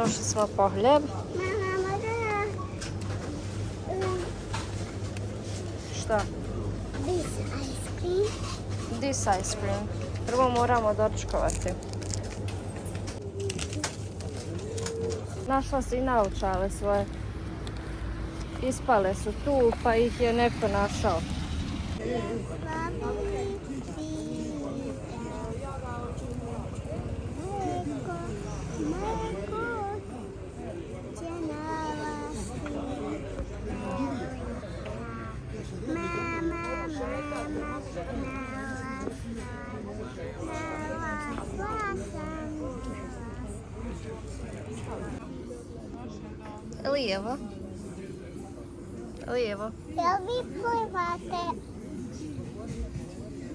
Došli smo po hljeb. Šta? This ice cream. Prvo moramo doručkovati. Našla si i naočale svoje. Ispale su tu, pa ih je neko našao. Lijevo. Lijevo. Jel vi plivate?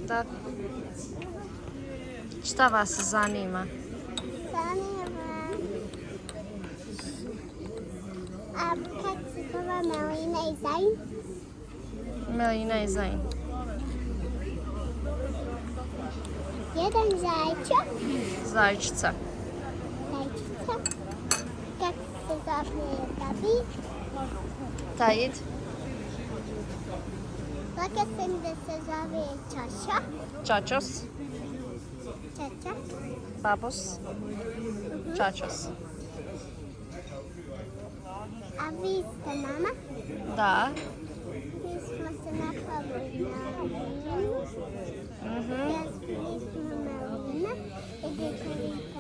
Da. Šta vas zanima? Zanima. A kak se zove Melina i Zain? Melina i Zain. Jedan zajčak. Zajčica. Zajčica. Kak se zove Tabi? Tajid. Laka sam da se zove Čaša. Čačos. Čača. Babos. Čačos. A vi ste mama? Da. Mi smo se napali na Melinu. Mi smo Melina i dekoriramo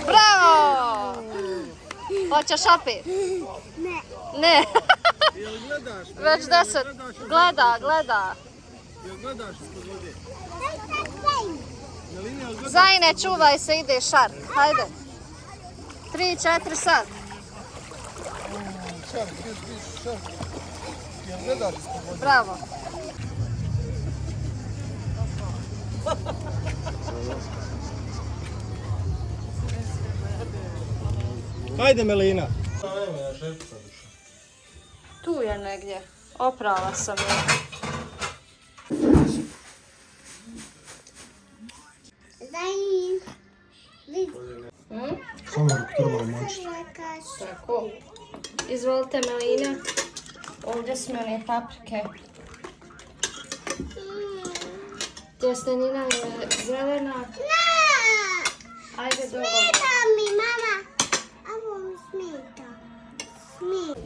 Bravo! Hoćeš opet? Ne. Ne. Jel gledaš? Već 10. Gleda. Jel gledaš ispod vode? Zajne, čuvaj se, ide šark. Hajde. 3-4 sad. Šark. Jel gledaš ispod vode? Bravo. Hajde Melina. Tu je negdje. Oprala sam je. Zain. Samo trebalo močiti. Tako. Izvolite Melina. Ovdje su one paprike. Tjestenina je zelena. Ajde dogovor. Smeta mi, mama. Ovo mi smeta.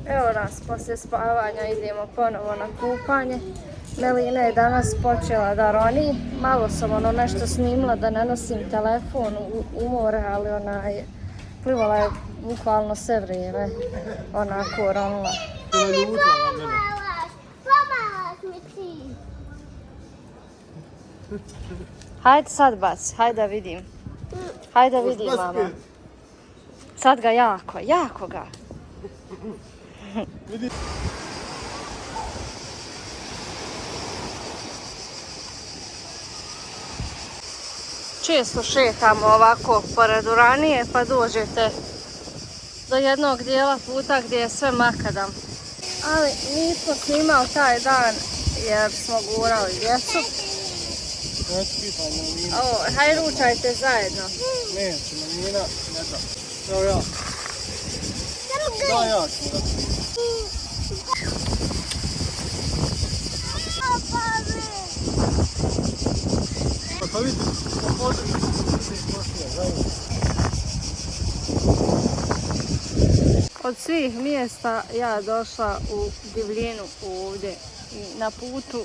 Evo nas, poslije spavanja idemo ponovo na kupanje. Melina je danas počela da roni. Malo sam nešto snimila da ne nosim telefon u more, ali ona je plivala je bukvalno sve vrijeme. Onako ronila. Pomalaš mi ti. Hajde sad baci, hajde da vidim. Hajde da vidim, mama. Sad ga jako ga. Često šetamo ovako pored Uranije pa dođete do jednog dijela puta gdje je sve makadam. Ali nismo snimali taj dan jer smo gurali djecu. Hajde ručajte zajedno. Neće, Melina, ne da. Evo ja. Da, ja ću da. Pa vidite, Od svih mjesta ja došla u divljinu ovdje. Na putu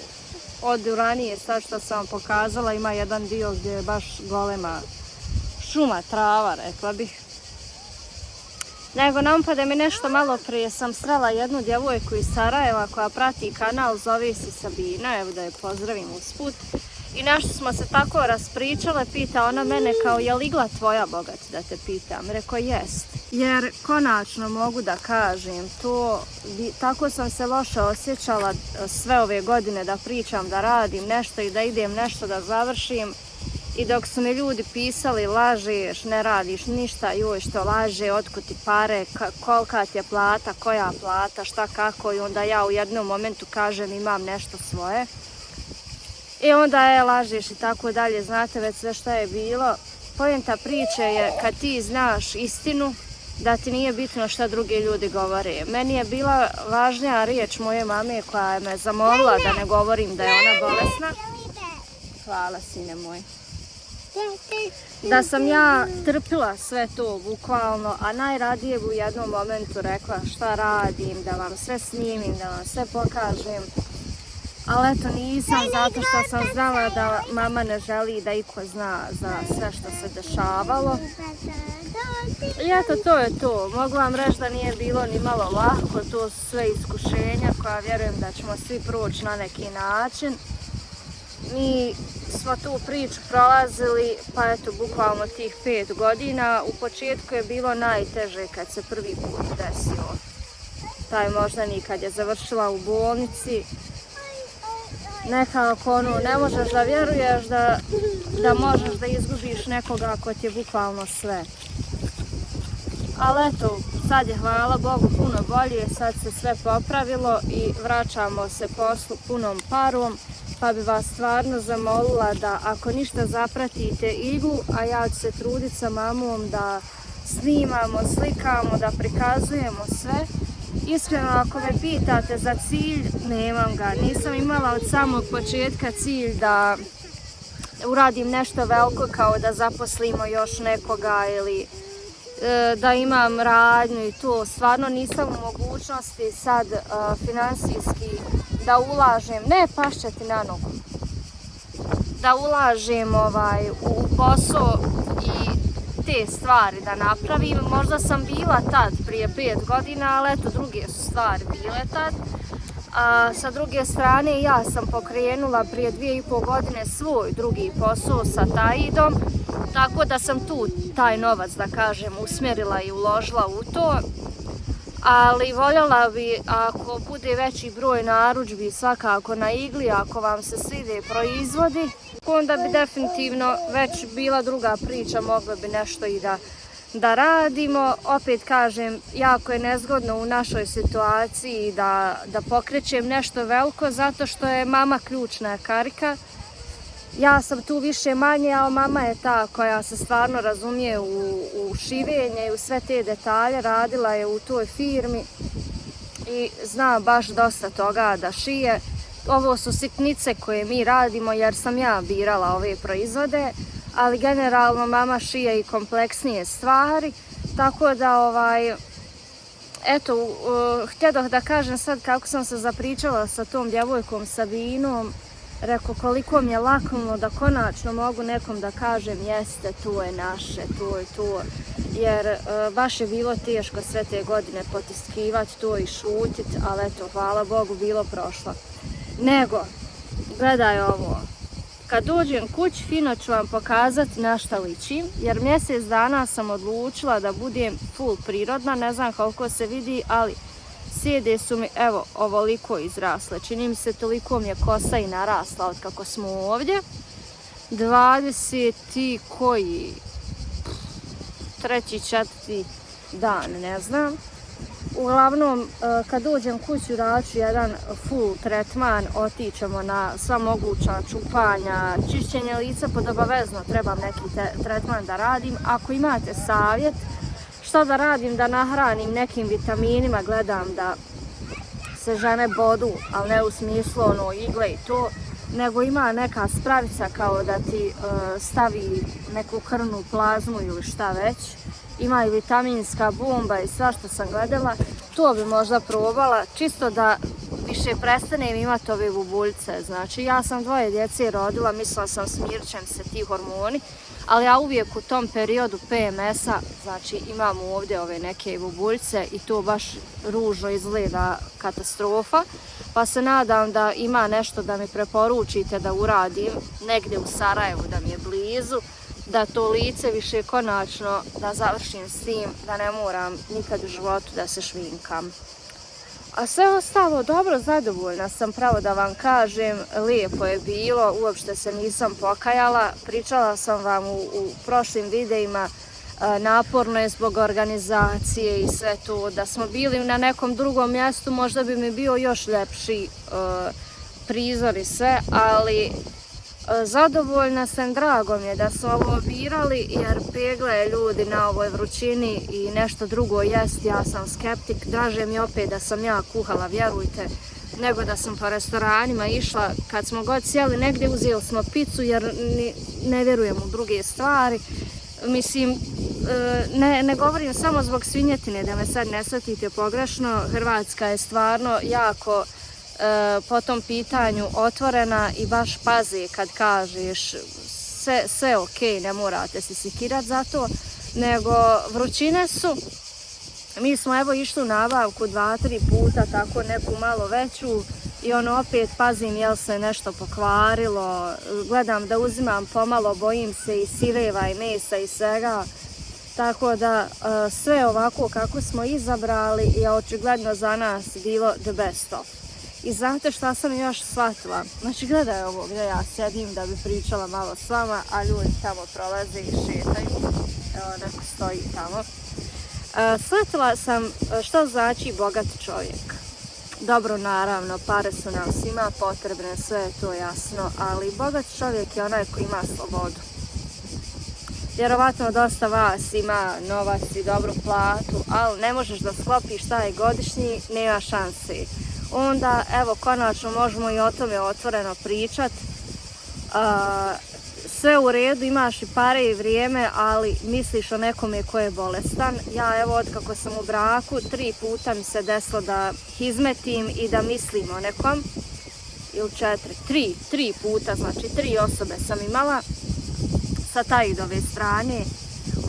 od Uranije, sad što sam vam pokazala, ima jedan dio gdje je baš golema šuma, trava, rekla bih. Nego nampade mi nešto malo prije, sam srela jednu djevojku iz Sarajeva koja prati kanal, zove se Sabina, evo da je pozdravim usput. I nešto smo se tako raspričale, pita ona mene kao je li igla tvoja, bogat, da te pitam. Rekao jest. Jer konačno mogu da kažem to, tako sam se loše osjećala sve ove godine da pričam, da radim nešto i da idem nešto da završim. I dok su mi ljudi pisali lažeš, ne radiš ništa, joj što laže, otkud ti pare, kolika ti je plata, koja plata, šta kako, i onda ja u jednom momentu kažem imam nešto svoje. I onda lažeš i tako dalje, znate već sve što je bilo. Poenta priče je kad ti znaš istinu, da ti nije bitno šta drugi ljudi govore. Meni je bila važnija riječ moje mame koja me zamolila da ne govorim da je ona bolesna. Hvala, sine moj. Da sam ja trpila sve to bukvalno, a najradije bi u jednom momentu rekla šta radim, da vam sve snimim, da vam sve pokažem. Ali eto nisam, zato što sam znala da mama ne želi da iko zna za sve što se dešavalo. I eto, to je to. Mogu vam reći da nije bilo ni malo lako, to su sve iskušenja koja vjerujem da ćemo svi proći na neki način. Mi smo tu priču prolazili, pa eto, bukvalno tih 5 godina. U početku je bilo najteže kad se prvi put desio taj moždani, kad je završila u bolnici. Nekako ne možeš da vjeruješ da možeš da izgubiš nekoga ko ti je bukvalno sve. Ali eto, sad je hvala Bogu puno bolje, sad se sve popravilo i vraćamo se poslu punom parom. Pa bi vas stvarno zamolila da ako ništa zapratite iglu, a ja ću se truditi sa mamom da snimamo, slikamo, da prikazujemo sve. Iskreno, ako me pitate za cilj, nemam ga. Nisam imala od samog početka cilj da uradim nešto veliko kao da zaposlimo još nekoga ili da imam radnju i to. Stvarno nisam u mogućnosti sad finansijski da ulažem, ne pašće ti na nogu, da ulažem u posao i te stvari da napravim. Možda sam bila tad prije 5 godina, ali eto, druge su stvari bile tad. A sa druge strane, ja sam pokrenula prije 2,5 godine svoj drugi posao sa Taidom, tako da sam tu taj novac, da kažem, usmjerila i uložila u to. Ali voljela bi, ako bude veći broj narudžbi svakako na igli, ako vam se svide proizvodi, onda bi definitivno već bila druga priča, mogli bi nešto i da radimo. Opet kažem, jako je nezgodno u našoj situaciji da pokrećem nešto veliko, zato što je mama ključna karika. Ja sam tu više manje, a mama je ta koja se stvarno razumije u šivenje i u sve te detalje. Radila je u toj firmi i zna baš dosta toga da šije. Ovo su sitnice koje mi radimo jer sam ja birala ove proizvode, ali generalno mama šije i kompleksnije stvari. Tako da, eto, htjedoh da kažem sad kako sam se zapričala sa tom djevojkom Sabinom. Rekao koliko mi je laknulo da konačno mogu nekom da kažem jeste, to je naše, to je to. Jer baš je bilo teško sve te godine potiskivati to i šutiti, ali eto, hvala Bogu, bilo prošlo. Nego, gledaj ovo, kad dođem kući, fino ću vam pokazati na šta ličim, jer mjesec dana sam odlučila da budem full prirodna, ne znam koliko se vidi, ali sjede su mi, evo, ovoliko izrasle. Čini mi se toliko mi je kosa i narasla od kako smo ovdje. 20. koji? 3. 4. dan, ne znam. Uglavnom, kad dođem kuću raću jedan full tretman, otićemo na sva moguća čupanja, čišćenje lica, pod obavezno trebam neki tretman da radim. Ako imate savjet šta da radim, da nahranim nekim vitaminima, gledam da se žene bodu, ali ne u smislu igle i to, nego ima neka spravica kao da ti stavi neku krvnu plazmu ili šta već. Ima i vitaminska bomba i sva što sam gledala, to bi možda probala, čisto da više prestanem imati ove bubuljce. Znači, ja sam 2 djece rodila, mislila sam smirit će se ti hormoni, ali ja uvijek u tom periodu PMS-a, znači imam ovdje ove neke bubuljce i to baš ružno izgleda, katastrofa. Pa se nadam da ima nešto da mi preporučite da uradim negdje u Sarajevu, da mi je blizu, da to lice više konačno da završim s tim, da ne moram nikad u životu da se šminkam. A sve ostalo dobro, zadovoljna sam, pravo da vam kažem, lijepo je bilo, uopšte se nisam pokajala. Pričala sam vam u prošlim videima, naporno je zbog organizacije i sve to. Da smo bili na nekom drugom mjestu, možda bi mi bio još ljepši prizor i sve, ali Zadovoljna sam, drago mi je da su ovo birali jer pegle ljudi na ovoj vrućini i nešto drugo jest, ja sam skeptik, draže mi opet da sam ja kuhala, vjerujte, nego da sam po restoranima išla, kad smo god sjeli negdje uzeli smo picu jer ne vjerujem u druge stvari. Mislim, ne govorim samo zbog svinjetine, da me sad ne shvatite pogrešno, Hrvatska je stvarno jako po tom pitanju otvorena i baš pazi kad kažeš sve ok, ne morate se sikirati za to, nego vrućine su. Mi smo evo išli u nabavku 2-3 puta, tako neku malo veću i ono opet pazim jel se nešto pokvarilo, gledam da uzimam pomalo, bojim se i sireva i mesa i svega. Tako da sve ovako kako smo izabrali je očigledno za nas bilo the best of. I znate šta sam još shvatila? Znači gledaj ovo gdje ja sedim da bi pričala malo s vama, a ljudi tamo prolaze i šetaju. Evo neko stoji tamo. Shvatila sam što znači bogat čovjek. Dobro, naravno, pare su nam svima potrebne, sve je to jasno, ali bogat čovjek je onaj koji ima slobodu. Vjerovatno dosta vas ima novac i dobru platu, ali ne možeš da sklopiš taj godišnji, nema šanse. Onda, evo, konačno možemo i o tome otvoreno pričat. Sve u redu, imaš i pare i vrijeme, ali misliš o nekome ko je bolestan. Ja, evo, od kako sam u braku, 3 puta mi se desilo da izmetim i da mislim o nekom. Ili 4, 3 puta, znači 3 osobe sam imala sa Taidove strane,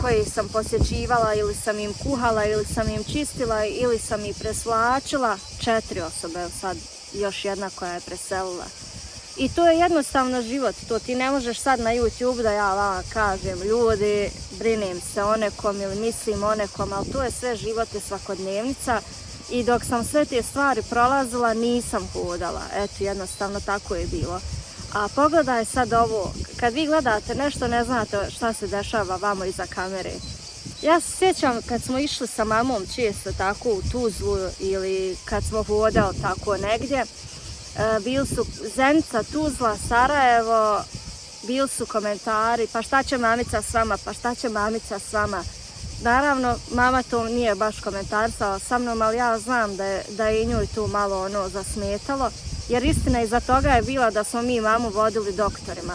koje sam posjećivala ili sam im kuhala ili sam im čistila ili sam ih presvlačila. 4 osobe, sad još jedna koja je preselila. I to je jednostavno život, to ti ne možeš sad na YouTube da ja vama kažem ljudi, brinem se o nekom ili mislim o nekom, ali to je sve život i svakodnevnica. I dok sam sve te stvari prolazila nisam hodala, eto jednostavno tako je bilo. A pogledaj sad ovo, kad vi gledate nešto ne znate šta se dešava vamo iza kamere. Ja se sjećam kad smo išli sa mamom često tako u Tuzlu ili kad smo hodali tako negdje, bili su Zenica, Tuzla, Sarajevo, bili su komentari, pa šta će mamica s vama, pa šta će mamica s vama. Naravno, mama to nije baš komentarisala sa mnom, ali ja znam da je i njoj tu malo ono zasmetalo. Jer istina iza toga je bila da smo mi mamu vodili doktorima.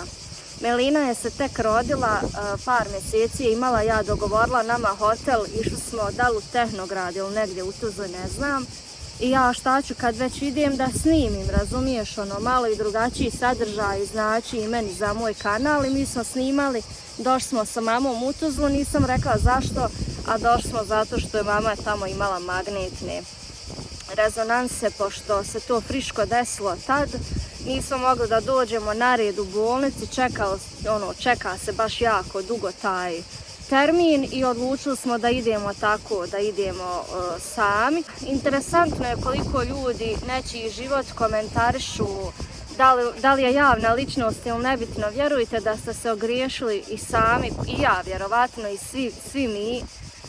Melina je se tek rodila, par mjeseci je imala, ja dogovorila nama hotel, išli smo da li u Tehnograd ili negdje u Tuzli, ne znam. I ja šta ću kad već idem da snimim, razumiješ, ono malo i drugačiji sadržaj, znači i meni za moj kanal i mi smo snimali, došli smo sa mamom u Tuzlu, nisam rekla zašto, a došli smo zato što je mama tamo imala magnetne rezonanse, pošto se to friško desilo tad, nismo mogli da dođemo na red u bolnici, čeka se baš jako dugo taj termin i odlučili smo da idemo tako, da idemo sami. Interesantno je koliko ljudi nečiji život komentarišu, da li je javna ličnost ili nebitno, vjerujte da ste se ogriješili i sami, i ja vjerovatno i svi mi,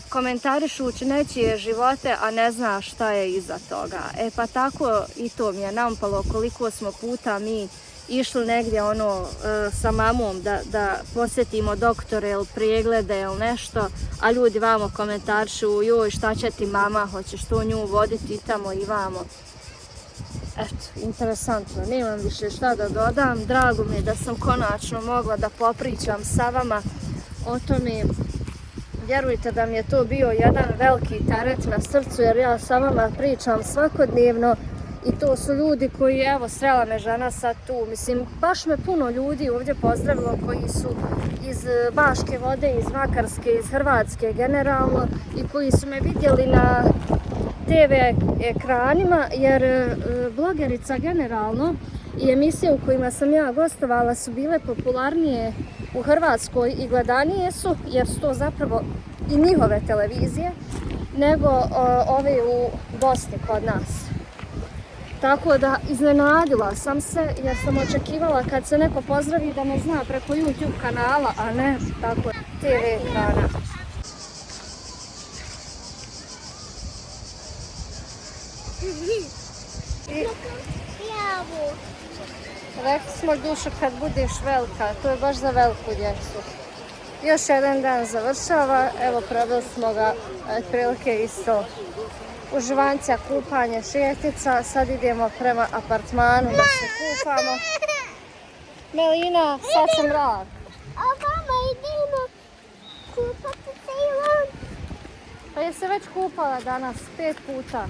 komentarišući nečije živote, a ne zna šta je iza toga. E pa tako i to mi je nampalo koliko smo puta mi išli negdje sa mamom da posjetimo doktore ili preglede ili nešto, a ljudi vamo komentarišu, joj šta će ti mama, hoćeš to nju voditi tamo i vamo. Eto, interesantno, nemam više šta da dodam, drago mi je da sam konačno mogla da popričam sa vama o tome. Vjerujte da mi je to bio jedan veliki teret na srcu jer ja sa vama pričam svakodnevno i to su ljudi koji, evo, srela me žena sad tu, mislim, baš me puno ljudi ovdje pozdravilo koji su iz Baške Vode, iz Makarske, iz Hrvatske generalno i koji su me vidjeli na TV ekranima jer blogerica generalno i emisije u kojima sam ja gostovala su bile popularnije u Hrvatskoj i gledanije su, jer su to zapravo i njihove televizije, nego ove u Bosni kod nas. Tako da iznenadila sam se jer sam očekivala kad se neko pozdravi da me zna preko YouTube kanala, a ne tako TV ekrana. javu. Rekli smo Dušo kad budeš velika, to je baš za veliku djecu. Još jedan dan završava, evo proveli smo ga otprilike isto. Uživancija, kupanje, šetnica, sad idemo prema apartmanu da se kupamo. Melina, sad sam mrak. A mama, idemo kupati se i on. Pa je se već kupala danas 5 puta.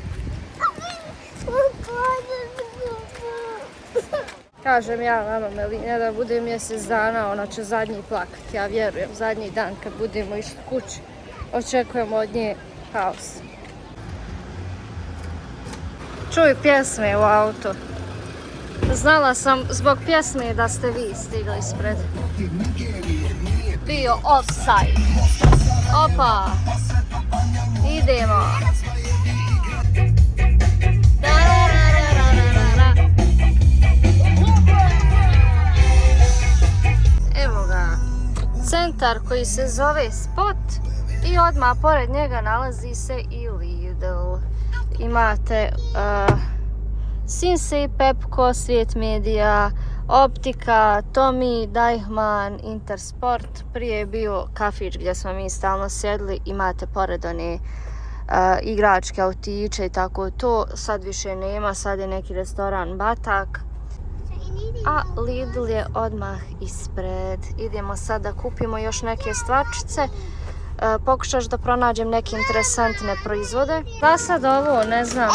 Kažem ja vama Melina da bude mjesec dana, ona će zadnji plakati, ja vjerujem, zadnji dan kad budemo išli kući. Očekujemo od nje haos. Čuj pjesme u autu. Znala sam zbog pjesme da ste vi stigli ispred. Bio offside. Opa! Idemo! Evo ga, centar koji se zove Spot i odmah pored njega nalazi se i Lidl. Imate Sinsay, Pepco, Svijet Media, Optika, Tommy, Deichmann, Intersport. Prije je bio kafić gdje smo mi stalno sjedli. Imate pored one igračke, autiće i tako to. Sad više nema, sad je neki restoran Batak. A Lidl je odmah ispred. Idemo sad da kupimo još neke stvarčice. Pokušaš da pronađem neke interesantne proizvode. Pa sad ovo, ne znam.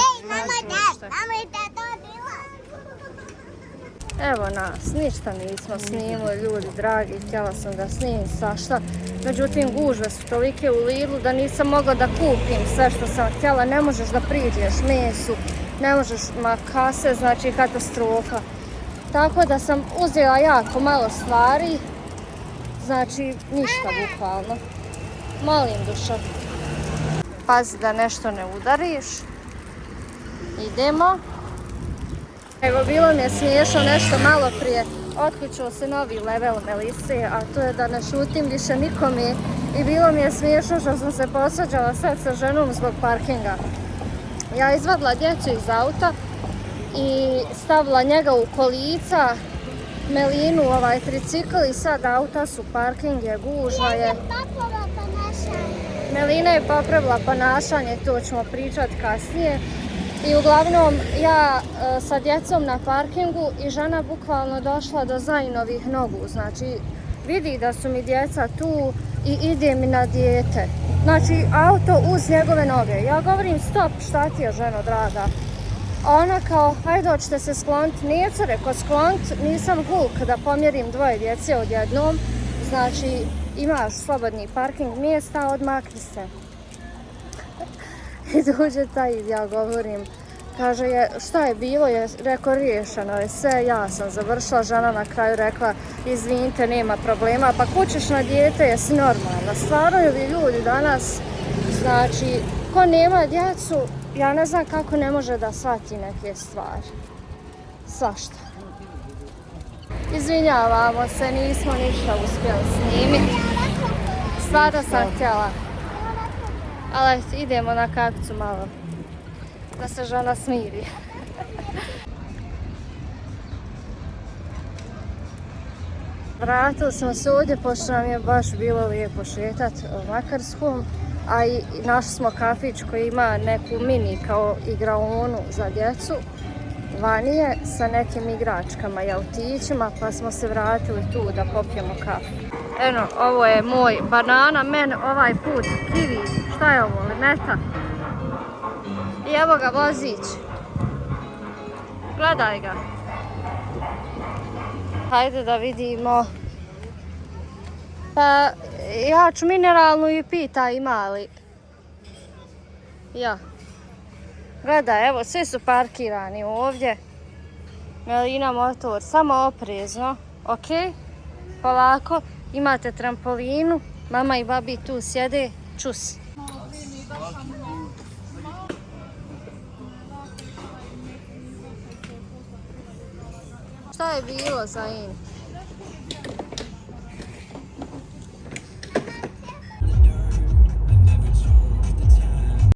Evo nas, ništa nismo snimili, ljudi dragi, htjela sam da snimim svašta. Međutim, gužve su tolike u Lidlu da nisam mogla da kupim sve što sam htjela. Ne možeš da priđeš mesu, ne možeš kase, znači katastrofa. Tako da sam uzela jako malo stvari, znači ništa bukvalno. Molim Dušo. Pazi da nešto ne udariš. Idemo. Evo, bilo mi je smiješno nešto malo prije. Otključio se novi level Melise, a to je da ne šutim više nikome. I bilo mi je smiješno što sam se posvađala sad sa ženom zbog parkinga. Ja izvadila djecu iz auta i stavila njega u kolica, Melinu ovaj tricikl i sad auta su, parking je, gužva je. Melina je popravila ponašanje, to ćemo pričati kasnije. I uglavnom ja sa djecom na parkingu i žena bukvalno došla do Zajinovih nogu. Znači vidi da su mi djeca tu i ide mi na dijete. Znači auto uz njegove noge. Ja govorim stop, šta ti je ženo draga? A ona kao, hajde hoćete se skloniti. Nije se rekao skloniti, nisam Hulk da pomjerim dvoje djece odjednom. Znači imaš slobodni parking mjesta, odmakni se. I dođe taj, ja govorim, kaže je, šta je bilo, je rekao riješeno je sve, ja sam završila, žena na kraju rekla, izvinite, nema problema, pa kućeš na dijete, jesi normalna. Stvarno li ljudi danas, znači, ko nema djecu, ja ne znam kako ne može da shvati neke stvari. Svašta. Izvinjavamo se, nismo ništa uspjeli snimiti. Stvarno sam htjela. Ali idemo na kakcu malo, da se žena smiri. Vratili smo se ovdje, pošto nam je baš bilo lijepo šetati u Makarskom, a i našli smo kafić koji ima neku mini kao igraonu za djecu, vanije sa nekim igračkama i autićima, pa smo se vratili tu da popijemo kafu. Eno, ovo je moj banana, men ovaj put kiwi, šta je ovo, limeta? I evo ga vozić. Gledaj ga. Hajde da vidimo. Pa, ja ću mineralnu i pita ima li. Ja. Gledaj, evo, svi su parkirani ovdje. Melina motor, samo oprezno. Ok, polako. Imate trampolinu, mama i babi tu sjede, čus. Šta je bilo za in?